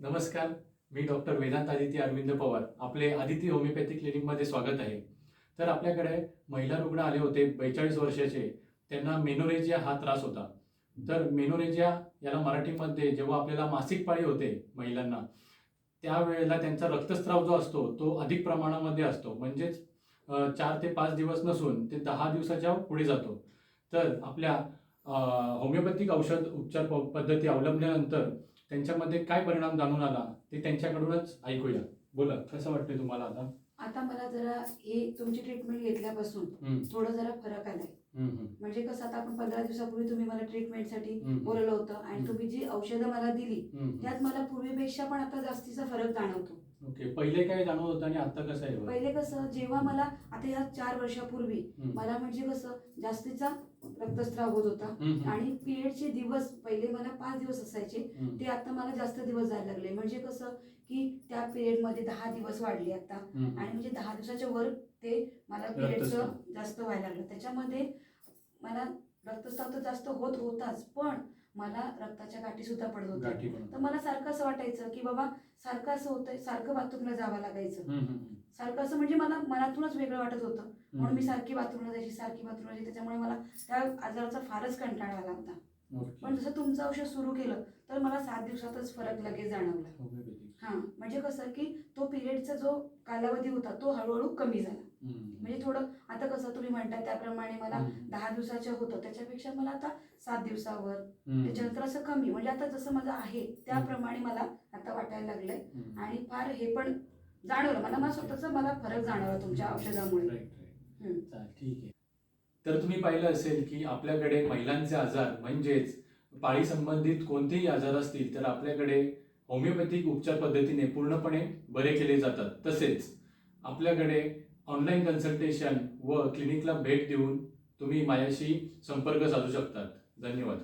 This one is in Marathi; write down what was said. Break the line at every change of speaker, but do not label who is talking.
नमस्कार, मी डॉक्टर वेदांत आदित्य अरविंद पवार. आपले आदित्य होमिओपॅथी क्लिनिकमध्ये स्वागत आहे. तर आपल्याकडे महिला रुग्ण आले होते 42 वर्षाचे. त्यांना मेनोरेजिया हा त्रास होता. तर मेनोरेजिया याला मराठीमध्ये जेव्हा आपल्याला मासिक पाळी होते महिलांना, त्यावेळेला त्यांचा रक्तस्राव जो असतो तो अधिक प्रमाणामध्ये असतो. म्हणजेच 4 ते 5 दिवस नसून ते 10 दिवसाच्या पुढे जातो. तर आपल्या होमिओपॅथिक औषध उपचार पद्धती अवलंबल्यानंतर त्यांच्यामध्ये काय परिणाम जाणून आला ते त्यांच्याकडूनच ऐकूया. बोला, कसं वाटतंय तुम्हाला आता?
आता मला जरा हे तुमची ट्रीटमेंट घेतल्यापासून थोडं जरा फरक आलाय. म्हणजे कसं, आता आपण 15 दिवसापूर्वी तुम्ही मला ट्रीटमेंटसाठी बोलवलं होतं आणि तुम्ही जी औषधं मला दिली त्यात मला पूर्वीपेक्षा पण आता जास्तीचा फरक जाणवतो.
ओके, पहिले काय जाणवत होतं आणि आता कसं आहे?
पहिले कसं, जेव्हा मला आता या 4 वर्षापूर्वी मला म्हणजे कसं जास्तीचा रक्तस्राव होत होता आणि पिरियडचे दिवस पहिले मला 5 दिवस असायचे, ते आता मला जास्त दिवस जायला लागले. म्हणजे कसं की त्या पिरियडमध्ये 10 दिवस वाढले आता आणि म्हणजे 10 दिवसाच्या वर ते मला पिरियडचं जास्त व्हायला लागलं. त्याच्यामध्ये मला रक्तस्राव तर जास्त होत होताच, पण मला रक्ताच्या गाठी सुद्धा पडत होत्या. तर मला सारखं असं वाटायचं की बाबा सारखं असं होतंय, सारखं बाथरूमला जावं लागायचं, सारखं असं म्हणजे मला मनातूनच वेगळं वाटत होतं. म्हणून मी सारखी बाथरूमला जायची. त्याच्यामुळे मला त्या आजाराचा फारच कंटाळा आला होता. पण जसं तुमचं औषध सुरू केलं तर मला 7 दिवसातच फरक लगेच जाणवला. म्हणजे कसं की तो पिरियडचा जो कालावधी होता तो हळूहळू कमी झाला. म्हणजे थोडं आता कसं तुम्ही म्हणताय त्याप्रमाणे मला 10 दिवसाच्या होतं, त्याच्यापेक्षा मला आता 7 दिवसावर, त्याच्यानंतर असं कमी, म्हणजे आता जसं माझं आहे त्याप्रमाणे मला आता वाटायला लागलंय. आणि फार हे पण जाणवलं मला स्वतःचा मला फरक जाणवला तुमच्या औषधामुळे.
ठीक आहे. तर तुम्ही पाहिलं असेल की आपल्याकडे महिलांचे आजार म्हणजेच पाळी संबंधित कोणतेही आजार असतील तर आपल्याकडे होमिओपॅथिक उपचार पद्धतीने पूर्णपणे बरे केले जातात. तसेच आपल्याकडे ऑनलाईन कन्सल्टेशन व क्लिनिकला भेट देऊन तुम्ही माझ्याशी संपर्क साधू शकतात. धन्यवाद.